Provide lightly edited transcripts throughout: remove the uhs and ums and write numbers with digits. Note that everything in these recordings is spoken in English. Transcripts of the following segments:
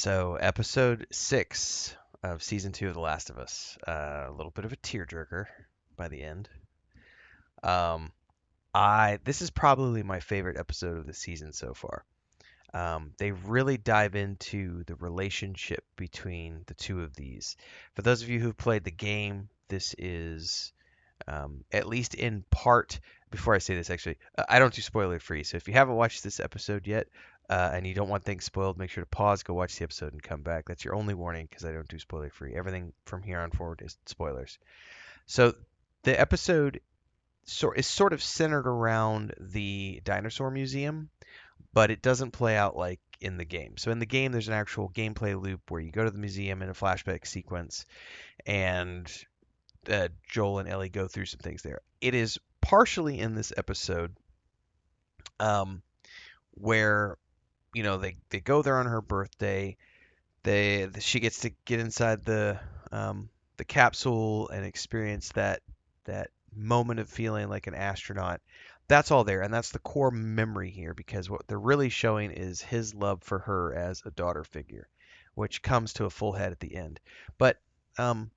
So, episode 6 of season 2 of The Last of Us. A little bit of a tearjerker by the end. Um, this is probably my favorite episode of the season so far. They really dive into the relationship between the two of these. For those of you who've played the game, this is at least in part. Before I say this, actually, I don't do spoiler free. So if you haven't watched this episode yet, and you don't want things spoiled, make sure to pause, go watch the episode, and come back. That's your only warning because I don't do spoiler free. Everything from here on forward is spoilers. So the episode is sort of centered around the dinosaur museum, but it doesn't play out like in the game. So in the game, there's an actual gameplay loop where you go to the museum in a flashback sequence, and Joel and Ellie go through some things there. It is partially in this episode, um, where they go there on her birthday. She gets to get inside the capsule and experience that moment of feeling like an astronaut. That's all there, and that's the core memory here because what they're really showing is his love for her as a daughter figure, which comes to a full head at the end. But um,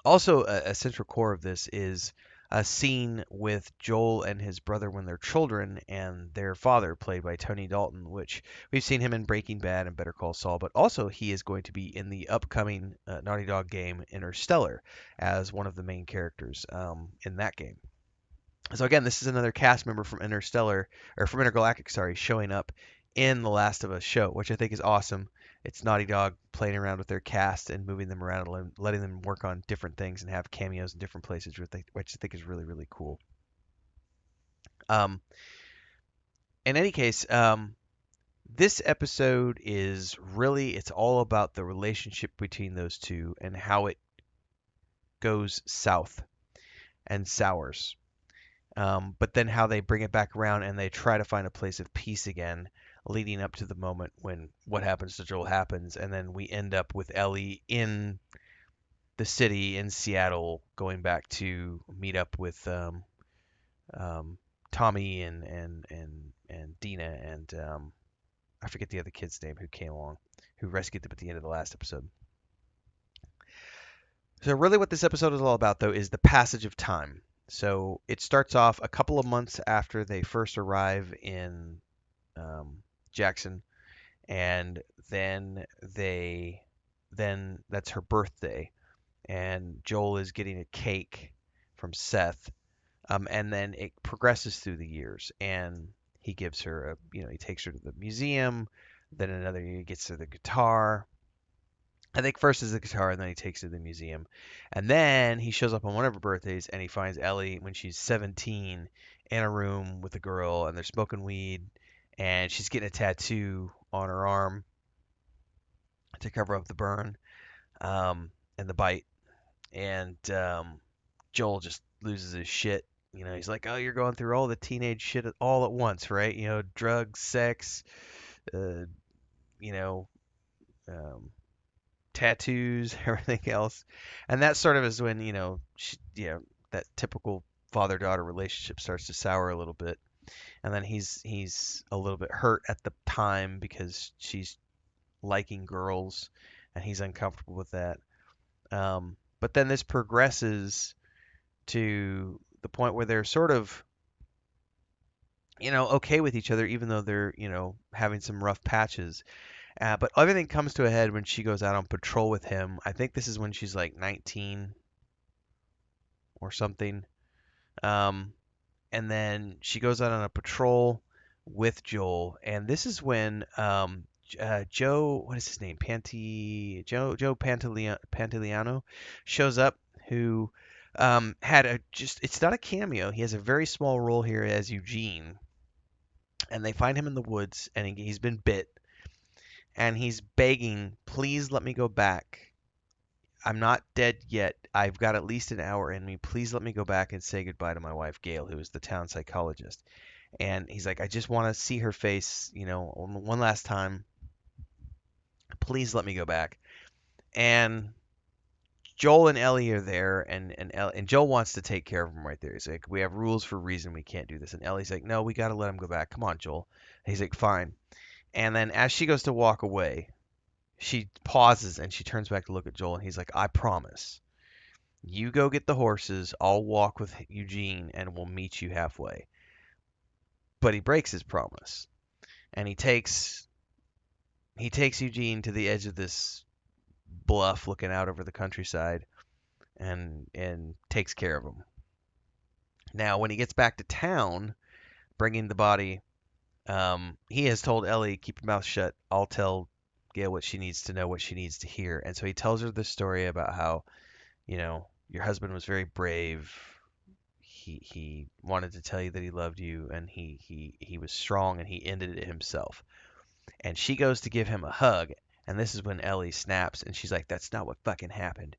also, a central core of this is a scene with Joel and his brother when they're children and their father, played by Tony Dalton, which we've seen him in Breaking Bad and Better Call Saul, but also he is going to be in the upcoming Naughty Dog game Interstellar as one of the main characters in that game. So again, this is another cast member from Interstellar or from Intergalactic, sorry, showing up in the Last of Us show, which I think is awesome. It's Naughty Dog playing around with their cast and moving them around and letting them work on different things and have cameos in different places, which I think is really, really cool. Um, in any case, this episode is really, it's all about the relationship between those two and how it goes south and sours. But then how they bring it back around and they try to find a place of peace again, leading up to the moment when what happens to Joel happens, and then we end up with Ellie in the city in Seattle, going back to meet up with Tommy and Dina and I forget the other kid's name who came along, who rescued them at the end of the last episode. So really, what this episode is all about, though, is the passage of time. So it starts off a couple of months after they first arrive in Jackson, and then that's her birthday, and Joel is getting a cake from Seth, and then it progresses through the years, and he gives her he takes her to the museum, then another year he gets her the guitar. I think first is the guitar, and then he takes her to the museum. And then he shows up on one of her birthdays, and he finds Ellie when she's 17 in a room with a girl, and they're smoking weed, and she's getting a tattoo on her arm to cover up the burn and the bite. And Joel just loses his shit. He's like, "Oh, you're going through all the teenage shit all at once, right? Drugs, sex, uh, you know, um, tattoos, everything else." And that sort of is when, that typical father-daughter relationship starts to sour a little bit. And then he's a little bit hurt at the time because she's liking girls and he's uncomfortable with that. But then this progresses to the point where they're sort of, okay with each other, even though they're, having some rough patches. But everything comes to a head when she goes out on patrol with him. I think this is when she's like 19 or something. Um, and then she goes out on a patrol with Joel, and this is when Joe, what is his name? Joe Pantoliano shows up, who had it's not a cameo. He has a very small role here as Eugene, and they find him in the woods, and he's been bit, and he's begging, "Please let me go back. I'm not dead yet. I've got at least an hour in me. Please let me go back and say goodbye to my wife, Gail, who is the town psychologist." And he's like, "I just want to see her face, one last time. Please let me go back." And Joel and Ellie are there, and Joel wants to take care of him right there. He's like, "We have rules for a reason. We can't do this." And Ellie's like, "No, we got to let him go back. Come on, Joel." And he's like, "Fine." And then as she goes to walk away, she pauses and she turns back to look at Joel, and he's like, I promise. You go get the horses, I'll walk with Eugene and we'll meet you halfway. But he breaks his promise. And he takes Eugene to the edge of this bluff looking out over the countryside and takes care of him. Now, when he gets back to town, bringing the body, he has told Ellie, keep your mouth shut. I'll tell Gail what she needs to know, what she needs to hear. And so he tells her the story about how, your husband was very brave. He wanted to tell you that he loved you, and he was strong, and he ended it himself. And she goes to give him a hug, and this is when Ellie snaps, and she's like, "That's not what fucking happened.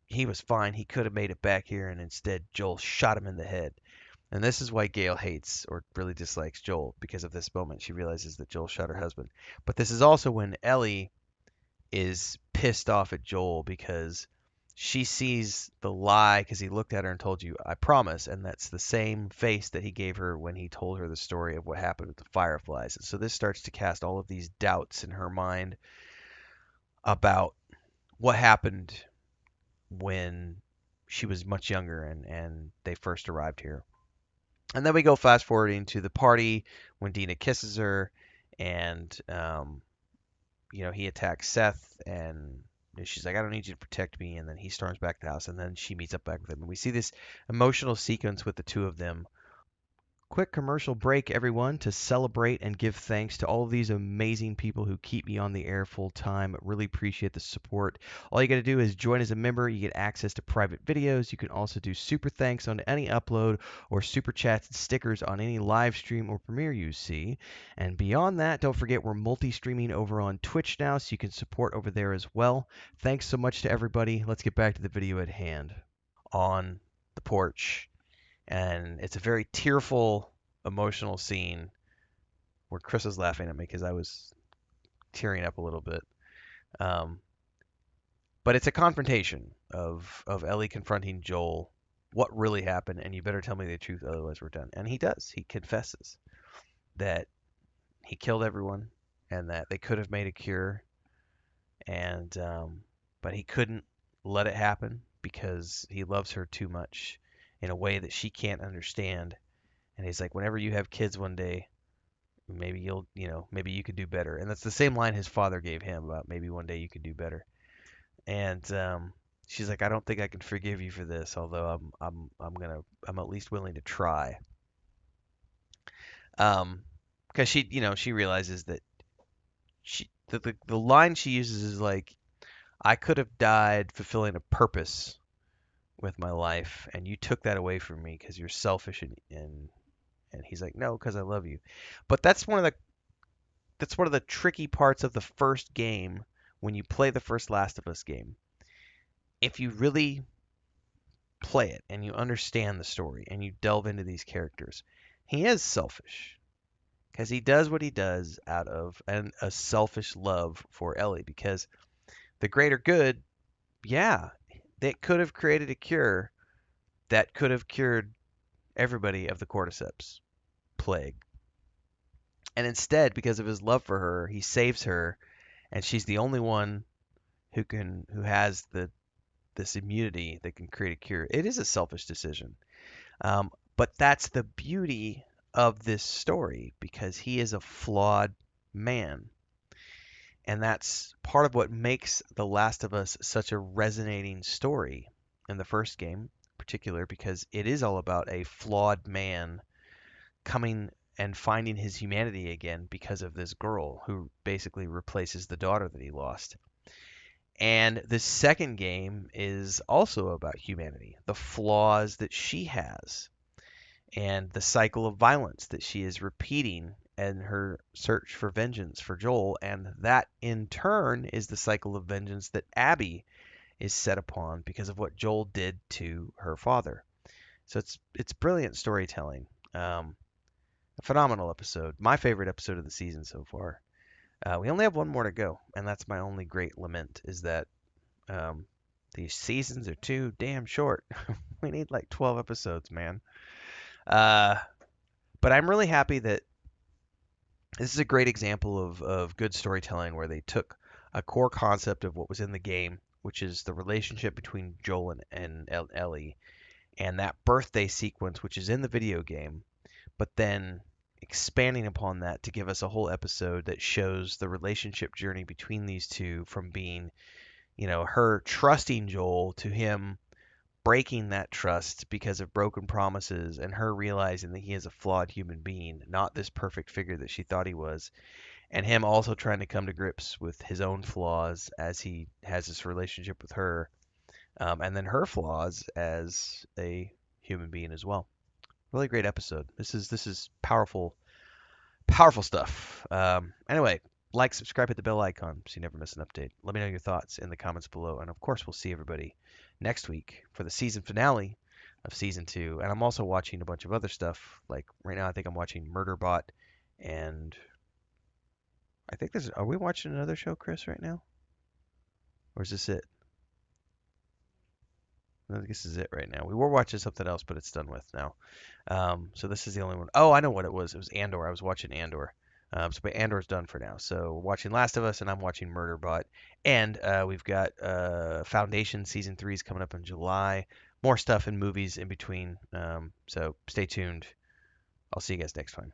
He was fine. He could have made it back here, and instead Joel shot him in the head." And this is why Gail hates or really dislikes Joel, because of this moment. She realizes that Joel shot her husband. But this is also when Ellie is pissed off at Joel because she sees the lie because he looked at her and told you, I promise. And that's the same face that he gave her when he told her the story of what happened with the fireflies. And so this starts to cast all of these doubts in her mind about what happened when she was much younger and they first arrived here. And then we go fast forwarding to the party when Dina kisses her and he attacks Seth, and she's like, I don't need you to protect me. And then he storms back to the house, and then she meets up back with him. And we see this emotional sequence with the two of them. Quick commercial break, everyone, to celebrate and give thanks to all of these amazing people who keep me on the air full time. Really appreciate the support. All you got to do is join as a member. You get access to private videos. You can also do super thanks on any upload or super chats and stickers on any live stream or premiere you see. And beyond that, don't forget we're multi-streaming over on Twitch now, so you can support over there as well. Thanks so much to everybody. Let's get back to the video at hand. On the porch, and it's a very tearful, emotional scene where Chris is laughing at me because I was tearing up a little bit. Um, but it's a confrontation of Ellie confronting Joel. What really happened? And you better tell me the truth, otherwise we're done. And he does. He confesses that he killed everyone and that they could have made a cure, and but he couldn't let it happen because he loves her too much in a way that she can't understand. And he's like, whenever you have kids one day, maybe maybe you could do better. And that's the same line his father gave him about maybe one day you could do better. And she's like, I don't think I can forgive you for this, although I'm at least willing to try. Because she realizes that the line she uses is like, I could have died fulfilling a purpose with my life, and you took that away from me because you're selfish and he's like, no, because I love you. But that's one of the tricky parts of the first game when you play the first Last of Us game. If you really play it and you understand the story and you delve into these characters, he is selfish because he does what he does out of a selfish love for Ellie because the greater good, yeah, they could have created a cure that could have cured everybody of the cordyceps plague. And instead, because of his love for her, he saves her, and she's the only one who has this immunity that can create a cure. It is a selfish decision, but that's the beauty of this story because he is a flawed man, and that's part of what makes The Last of Us such a resonating story in the first game, in particular, because it is all about a flawed man coming and finding his humanity again because of this girl who basically replaces the daughter that he lost. And the second game is also about humanity, the flaws that she has, and the cycle of violence that she is repeating in her search for vengeance for Joel. And that, in turn, is the cycle of vengeance that Abby is set upon because of what Joel did to her father. So it's brilliant storytelling. A phenomenal episode. My favorite episode of the season so far. We only have one more to go, and that's my only great lament is that um, these seasons are too damn short. We need like 12 episodes, man. Uh, but I'm really happy that this is a great example of good storytelling where they took a core concept of what was in the game, which is the relationship between Joel and Ellie, and that birthday sequence, which is in the video game, but then expanding upon that to give us a whole episode that shows the relationship journey between these two from being, her trusting Joel to him breaking that trust because of broken promises and her realizing that he is a flawed human being, not this perfect figure that she thought he was, and him also trying to come to grips with his own flaws as he has this relationship with her, and then her flaws as a human being as well. Really great episode. This is powerful, powerful stuff. Anyway, like, subscribe, hit the bell icon so you never miss an update. Let me know your thoughts in the comments below, and of course, we'll see everybody next week for the season finale of season two. And I'm also watching a bunch of other stuff. Like right now, I think I'm watching Murderbot, and I think there's. Are we watching another show, Chris, right now, or is this it? I think this is it right now. We were watching something else, but it's done with now. So this is the only one. Oh, I know what it was. It was Andor. I was watching Andor. But Andor's done for now. So we're watching Last of Us, and I'm watching Murderbot. And we've got Foundation season 3 is coming up in July. More stuff and movies in between. So stay tuned. I'll see you guys next time.